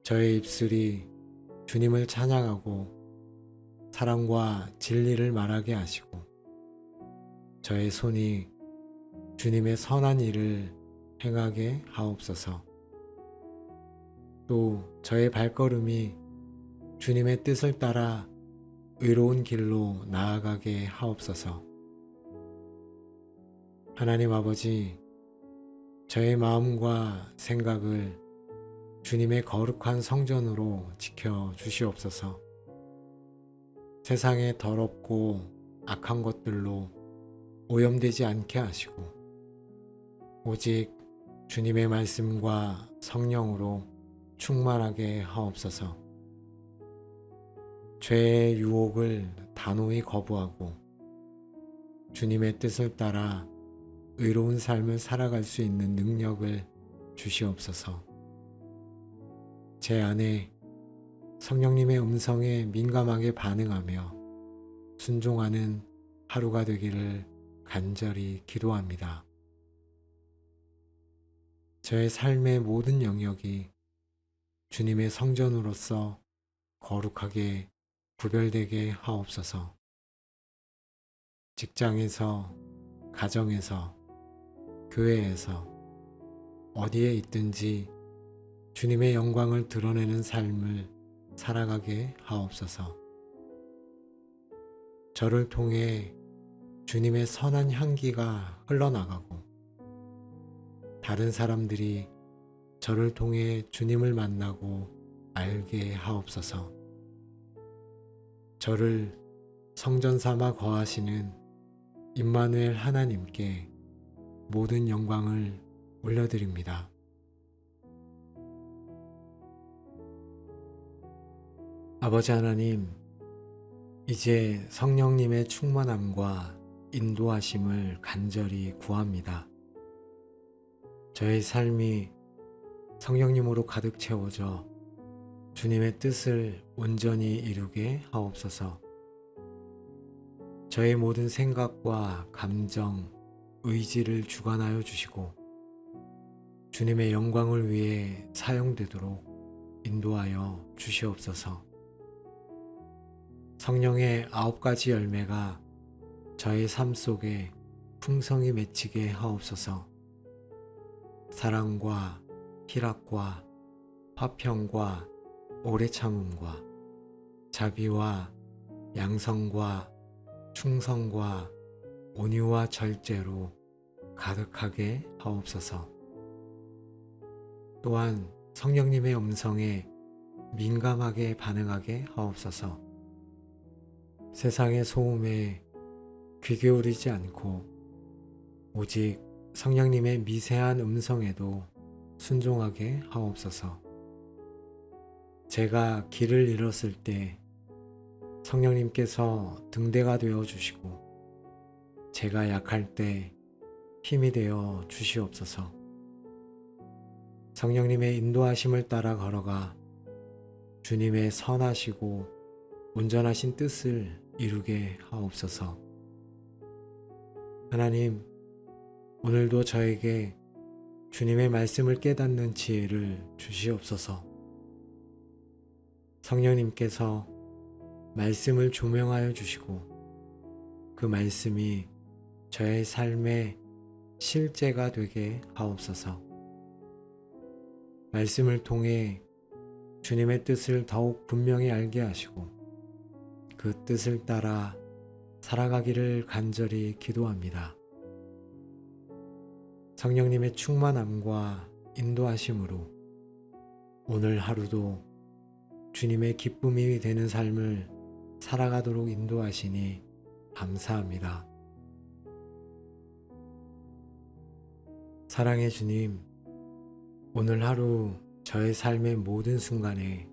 저의 입술이 주님을 찬양하고 사랑과 진리를 말하게 하시고 저의 손이 주님의 선한 일을 행하게 하옵소서. 또 저의 발걸음이 주님의 뜻을 따라 의로운 길로 나아가게 하옵소서. 하나님 아버지, 저의 마음과 생각을 주님의 거룩한 성전으로 지켜 주시옵소서. 세상의 더럽고 악한 것들로 오염되지 않게 하시고 오직 주님의 말씀과 성령으로 충만하게 하옵소서. 죄의 유혹을 단호히 거부하고 주님의 뜻을 따라 의로운 삶을 살아갈 수 있는 능력을 주시옵소서. 제 안에 성령님의 음성에 민감하게 반응하며 순종하는 하루가 되기를 간절히 기도합니다. 저의 삶의 모든 영역이 주님의 성전으로서 거룩하게 구별되게 하옵소서. 직장에서, 가정에서, 교회에서 어디에 있든지 주님의 영광을 드러내는 삶을 살아가게 하옵소서. 저를 통해 주님의 선한 향기가 흘러나가고 다른 사람들이 저를 통해 주님을 만나고 알게 하옵소서. 저를 성전 삼아 거하시는 임마누엘 하나님께 모든 영광을 올려드립니다. 아버지 하나님, 이제 성령님의 충만함과 인도하심을 간절히 구합니다. 저의 삶이 성령님으로 가득 채워져 주님의 뜻을 온전히 이루게 하옵소서. 저의 모든 생각과 감정, 의지를 주관하여 주시고 주님의 영광을 위해 사용되도록 인도하여 주시옵소서. 성령의 9가지 열매가 저의 삶 속에 풍성히 맺히게 하옵소서. 사랑과 희락과 화평과 오래 참음과 자비와 양성과 충성과 온유와 절제로 가득하게 하옵소서. 또한 성령님의 음성에 민감하게 반응하게 하옵소서. 세상의 소음에 귀 기울이지 않고 오직 성령님의 미세한 음성에도 순종하게 하옵소서. 제가 길을 잃었을 때 성령님께서 등대가 되어 주시고 제가 약할 때 힘이 되어 주시옵소서. 성령님의 인도하심을 따라 걸어가 주님의 선하시고 온전하신 뜻을 이루게 하옵소서. 하나님, 오늘도 저에게 주님의 말씀을 깨닫는 지혜를 주시옵소서. 성령님께서 말씀을 조명하여 주시고 그 말씀이 저의 삶의 실제가 되게 하옵소서. 말씀을 통해 주님의 뜻을 더욱 분명히 알게 하시고 그 뜻을 따라 살아가기를 간절히 기도합니다. 성령님의 충만함과 인도하심으로 오늘 하루도 주님의 기쁨이 되는 삶을 살아가도록 인도하시니 감사합니다. 사랑의 주님, 오늘 하루 저의 삶의 모든 순간에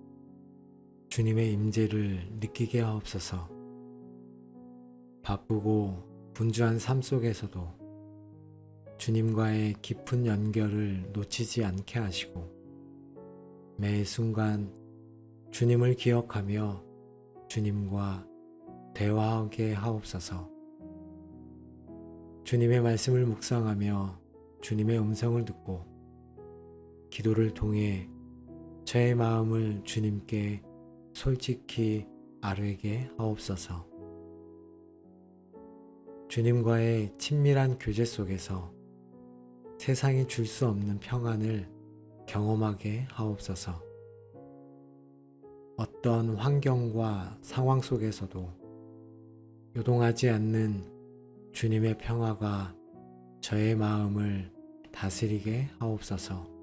주님의 임재를 느끼게 하옵소서. 바쁘고 분주한 삶 속에서도 주님과의 깊은 연결을 놓치지 않게 하시고 매 순간 주님을 기억하며 주님과 대화하게 하옵소서. 주님의 말씀을 묵상하며 주님의 음성을 듣고 기도를 통해 저의 마음을 주님께 솔직히 아뢰게 하옵소서. 주님과의 친밀한 교제 속에서 세상이 줄 수 없는 평안을 경험하게 하옵소서. 어떤 환경과 상황 속에서도 요동하지 않는 주님의 평화가 저의 마음을 다스리게 하옵소서.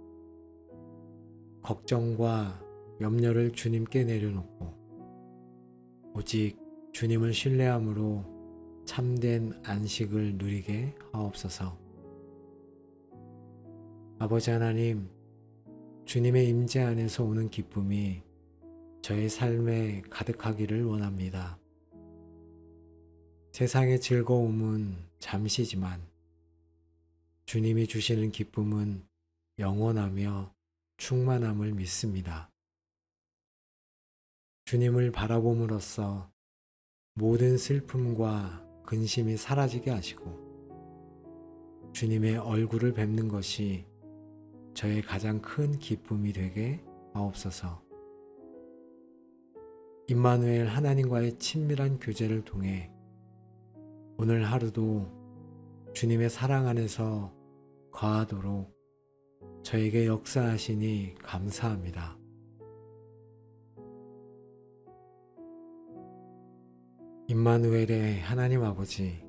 걱정과 염려를 주님께 내려놓고 오직 주님을 신뢰함으로 참된 안식을 누리게 하옵소서. 아버지 하나님, 주님의 임재 안에서 오는 기쁨이 저의 삶에 가득하기를 원합니다. 세상의 즐거움은 잠시지만 주님이 주시는 기쁨은 영원하며 충만함을 믿습니다. 주님을 바라봄으로써 모든 슬픔과 근심이 사라지게 하시고 주님의 얼굴을 뵙는 것이 저의 가장 큰 기쁨이 되게 하옵소서. 임마누엘 하나님과의 친밀한 교제를 통해 오늘 하루도 주님의 사랑 안에서 거하도록 저에게 역사하시니 감사합니다. 임마누엘의 하나님 아버지,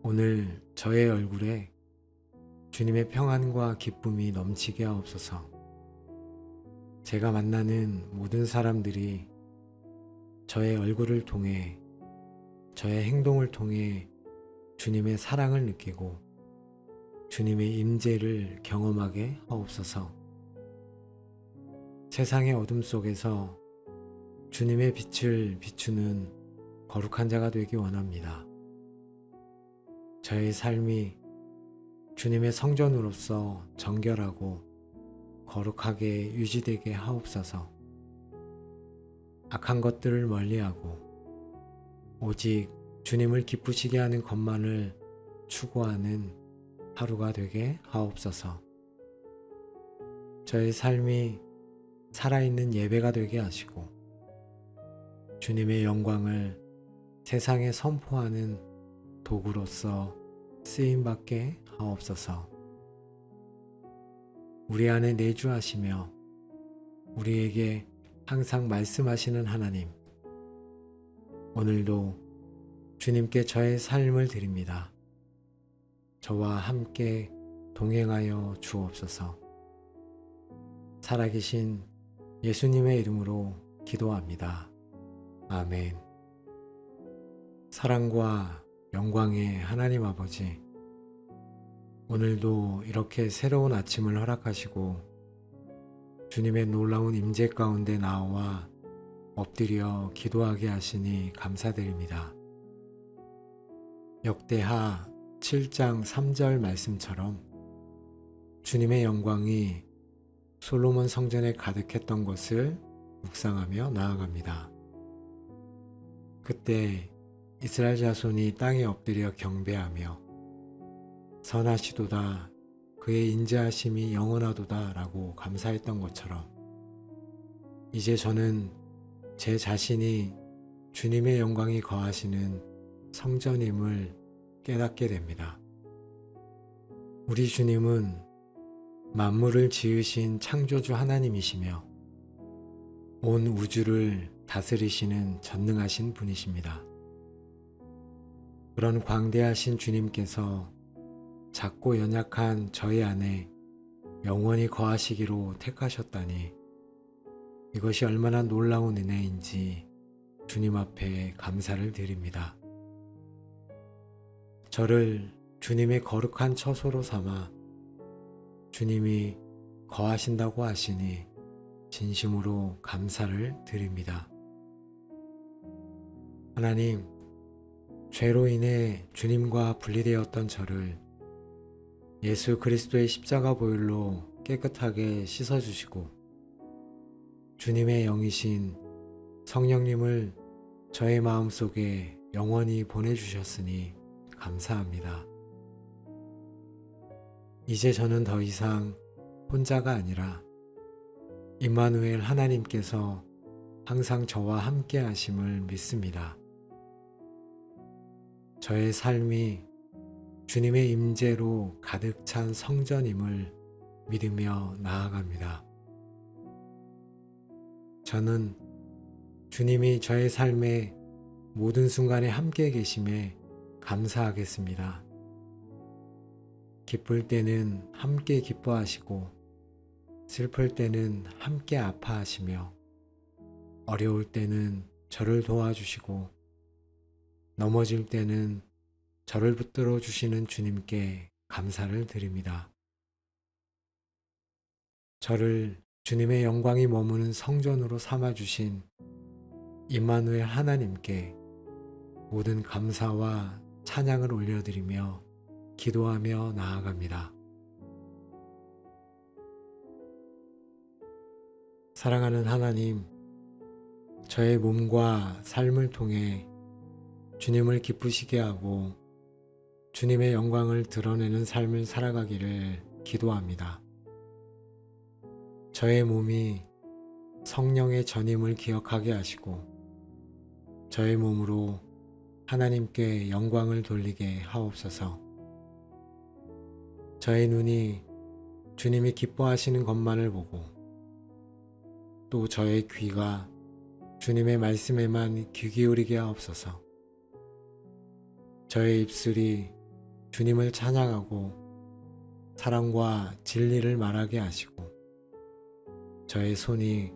오늘 저의 얼굴에 주님의 평안과 기쁨이 넘치게 하옵소서. 제가 만나는 모든 사람들이 저의 얼굴을 통해, 저의 행동을 통해 주님의 사랑을 느끼고 주님의 임재를 경험하게 하옵소서. 세상의 어둠 속에서 주님의 빛을 비추는 거룩한 자가 되기 원합니다. 저의 삶이 주님의 성전으로서 정결하고 거룩하게 유지되게 하옵소서. 악한 것들을 멀리하고 오직 주님을 기쁘시게 하는 것만을 추구하는 하루가 되게 하옵소서. 저의 삶이 살아있는 예배가 되게 하시고 주님의 영광을 세상에 선포하는 도구로서 쓰임받게 하옵소서. 우리 안에 내주하시며 우리에게 항상 말씀하시는 하나님, 오늘도 주님께 저의 삶을 드립니다. 저와 함께 동행하여 주옵소서. 살아계신 예수님의 이름으로 기도합니다. 아멘. 사랑과 영광의 하나님 아버지, 오늘도 이렇게 새로운 아침을 허락하시고 주님의 놀라운 임재 가운데 나와 엎드려 기도하게 하시니 감사드립니다. 역대하 7장 3절 말씀처럼 주님의 영광이 솔로몬 성전에 가득했던 것을 묵상하며 나아갑니다. 그때 이스라엘 자손이 땅에 엎드려 경배하며 선하시도다, 그의 인자하심이 영원하도다 라고 감사했던 것처럼 이제 저는 제 자신이 주님의 영광이 거하시는 성전임을 깨닫게 됩니다. 우리 주님은 만물을 지으신 창조주 하나님이시며 온 우주를 다스리시는 전능하신 분이십니다. 그런 광대하신 주님께서 작고 연약한 저희 안에 영원히 거하시기로 택하셨다니 이것이 얼마나 놀라운 은혜인지 주님 앞에 감사를 드립니다. 저를 주님의 거룩한 처소로 삼아 주님이 거하신다고 하시니 진심으로 감사를 드립니다. 하나님, 죄로 인해 주님과 분리되었던 저를 예수 그리스도의 십자가 보혈로 깨끗하게 씻어주시고 주님의 영이신 성령님을 저의 마음속에 영원히 보내주셨으니 감사합니다. 이제 저는 더 이상 혼자가 아니라 임마누엘 하나님께서 항상 저와 함께 하심을 믿습니다. 저의 삶이 주님의 임재로 가득 찬 성전임을 믿으며 나아갑니다. 저는 주님이 저의 삶의 모든 순간에 함께 계심에 감사하겠습니다. 기쁠 때는 함께 기뻐하시고 슬플 때는 함께 아파하시며 어려울 때는 저를 도와주시고 넘어질 때는 저를 붙들어 주시는 주님께 감사를 드립니다. 저를 주님의 영광이 머무는 성전으로 삼아주신 임마누엘 하나님께 모든 감사와 찬양을 올려드리며 기도하며 나아갑니다. 사랑하는 하나님, 저의 몸과 삶을 통해 주님을 기쁘시게 하고 주님의 영광을 드러내는 삶을 살아가기를 기도합니다. 저의 몸이 성령의 전임을 기억하게 하시고 저의 몸으로 하나님께 영광을 돌리게 하옵소서. 저의 눈이 주님이 기뻐하시는 것만을 보고 또 저의 귀가 주님의 말씀에만 귀 기울이게 하옵소서. 저의 입술이 주님을 찬양하고 사랑과 진리를 말하게 하시고 저의 손이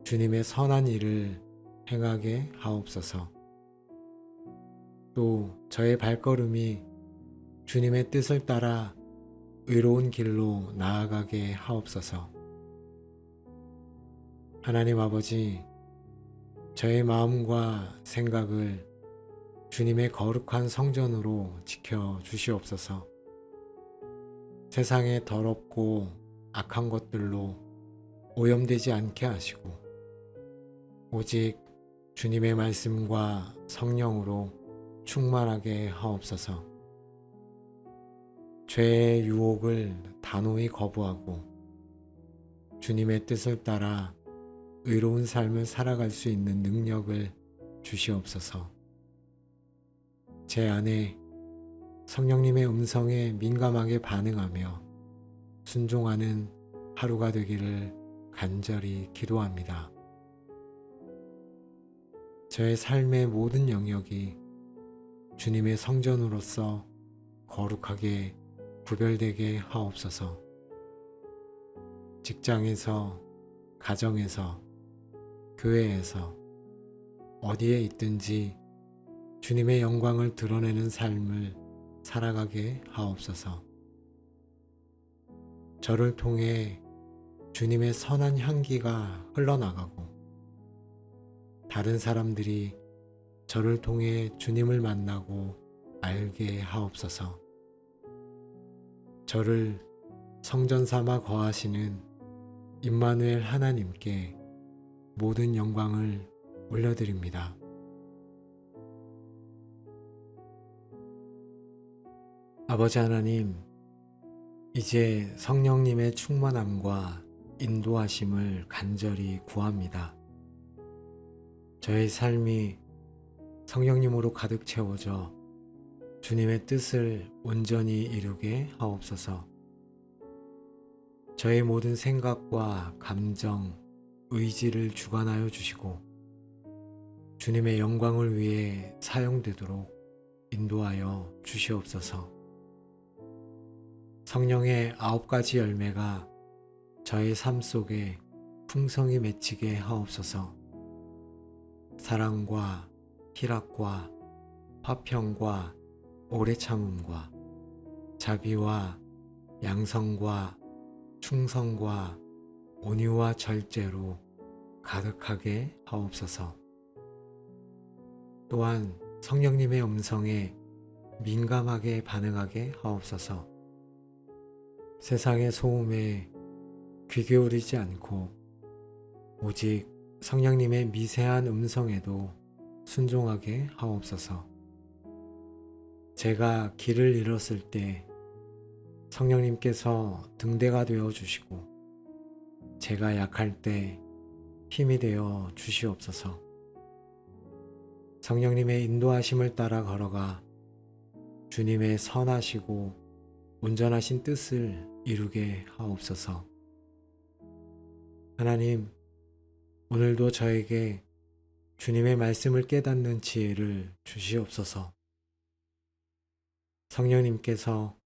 주님의 선한 일을 행하게 하옵소서. 또 저의 발걸음이 주님의 뜻을 따라 의로운 길로 나아가게 하옵소서. 하나님 아버지, 저의 마음과 생각을 주님의 거룩한 성전으로 지켜 주시옵소서. 세상의 더럽고 악한 것들로 오염되지 않게 하시고 오직 주님의 말씀과 성령으로 충만하게 하옵소서. 죄의 유혹을 단호히 거부하고 주님의 뜻을 따라 의로운 삶을 살아갈 수 있는 능력을 주시옵소서. 제 안에 성령님의 음성에 민감하게 반응하며 순종하는 하루가 되기를 간절히 기도합니다. 저의 삶의 모든 영역이 주님의 성전으로서 거룩하게 구별되게 하옵소서. 직장에서, 가정에서, 교회에서 어디에 있든지 주님의 영광을 드러내는 삶을 살아가게 하옵소서. 저를 통해 주님의 선한 향기가 흘러나가고 다른 사람들이 저를 통해 주님을 만나고 알게 하옵소서. 저를 성전 삼아 거하시는 임마누엘 하나님께 모든 영광을 올려드립니다. 아버지 하나님, 이제 성령님의 충만함과 인도하심을 간절히 구합니다. 저의 삶이 성령님으로 가득 채워져 주님의 뜻을 온전히 이루게 하옵소서. 저의 모든 생각과 감정, 의지를 주관하여 주시고 주님의 영광을 위해 사용되도록 인도하여 주시옵소서. 성령의 9가지 열매가 저의 삶 속에 풍성히 맺히게 하옵소서. 사랑과 희락과 화평과 오래 참음과 자비와 양성과 충성과 온유와 절제로 가득하게 하옵소서. 또한 성령님의 음성에 민감하게 반응하게 하옵소서. 세상의 소음에 귀 기울이지 않고 오직 성령님의 미세한 음성에도 순종하게 하옵소서. 제가 길을 잃었을 때 성령님께서 등대가 되어 주시고 제가 약할 때 힘이 되어 주시옵소서. 성령님의 인도하심을 따라 걸어가 주님의 선하시고 온전하신 뜻을 이루게 하옵소서. 하나님, 오늘도 저에게 주님의 말씀을 깨닫는 지혜를 주시옵소서. 성령님께서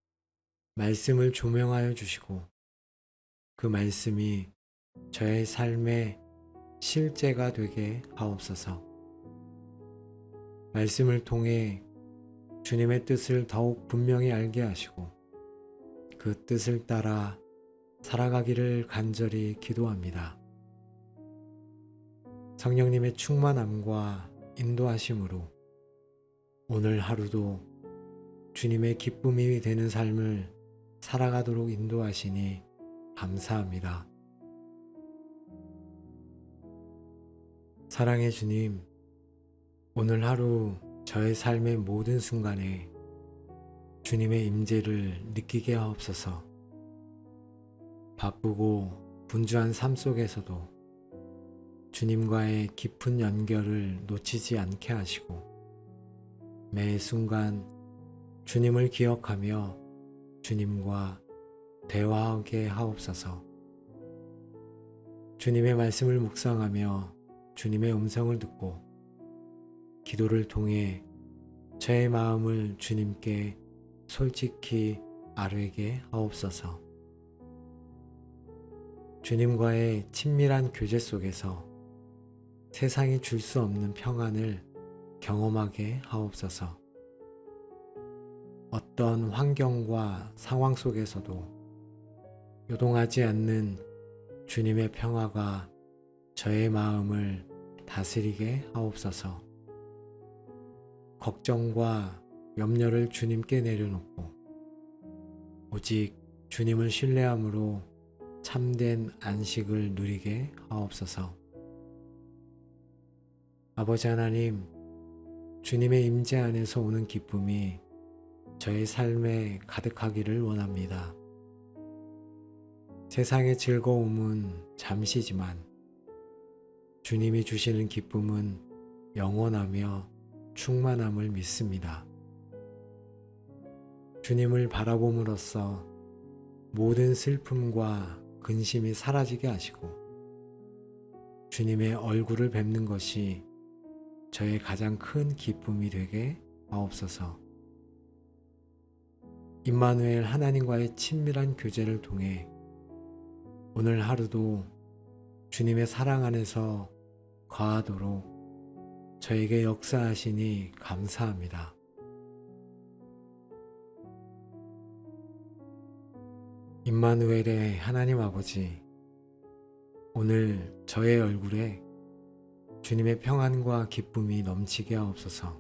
말씀을 조명하여 주시고 그 말씀이 저의 삶의 실제가 되게 하옵소서. 말씀을 통해 주님의 뜻을 더욱 분명히 알게 하시고 그 뜻을 따라 살아가기를 간절히 기도합니다. 성령님의 충만함과 인도하심으로 오늘 하루도 주님의 기쁨이 되는 삶을 살아가도록 인도하시니 감사합니다. 사랑의 주님, 오늘 하루 저의 삶의 모든 순간에 주님의 임재를 느끼게 하옵소서. 바쁘고 분주한 삶 속에서도 주님과의 깊은 연결을 놓치지 않게 하시고 매 순간 주님을 기억하며 주님과 대화하게 하옵소서. 주님의 말씀을 묵상하며 주님의 음성을 듣고 기도를 통해 저의 마음을 주님께 솔직히 아뢰게 하옵소서. 주님과의 친밀한 교제 속에서 세상이 줄 수 없는 평안을 경험하게 하옵소서. 어떤 환경과 상황 속에서도 요동하지 않는 주님의 평화가 저의 마음을 다스리게 하옵소서. 걱정과 염려를 주님께 내려놓고 오직 주님을 신뢰함으로 참된 안식을 누리게 하옵소서. 아버지 하나님, 주님의 임재 안에서 오는 기쁨이 저의 삶에 가득하기를 원합니다. 세상의 즐거움은 잠시지만 주님이 주시는 기쁨은 영원하며 충만함을 믿습니다. 주님을 바라봄으로써 모든 슬픔과 근심이 사라지게 하시고 주님의 얼굴을 뵙는 것이 저의 가장 큰 기쁨이 되게 하옵소서. 임마누엘 하나님과의 친밀한 교제를 통해 오늘 하루도 주님의 사랑 안에서 거하도록 저에게 역사하시니 감사합니다. 임마누엘의 하나님 아버지, 오늘 저의 얼굴에 주님의 평안과 기쁨이 넘치게 하옵소서.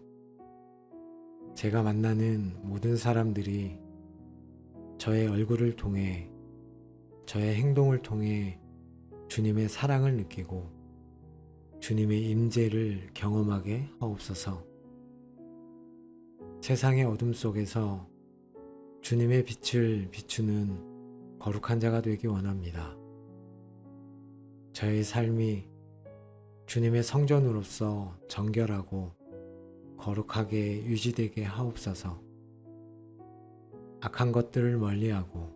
제가 만나는 모든 사람들이 저의 얼굴을 통해, 저의 행동을 통해 주님의 사랑을 느끼고 주님의 임재를 경험하게 하옵소서. 세상의 어둠 속에서 주님의 빛을 비추는 거룩한 자가 되기 원합니다. 저의 삶이 주님의 성전으로서 정결하고 거룩하게 유지되게 하옵소서. 악한 것들을 멀리하고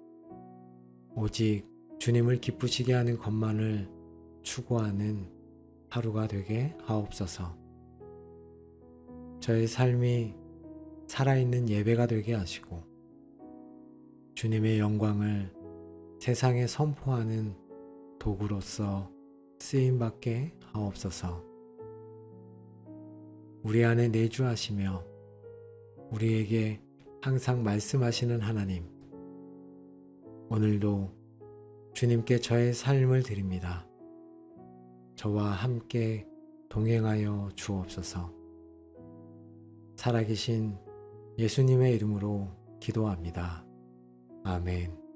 오직 주님을 기쁘시게 하는 것만을 추구하는 하루가 되게 하옵소서. 저의 삶이 살아있는 예배가 되게 하시고 주님의 영광을 세상에 선포하는 도구로서 쓰임받게 하옵소서. 우리 안에 내주하시며 우리에게 항상 말씀하시는 하나님, 오늘도 주님께 저의 삶을 드립니다. 저와 함께 동행하여 주옵소서. 살아계신 예수님의 이름으로 기도합니다. 아멘.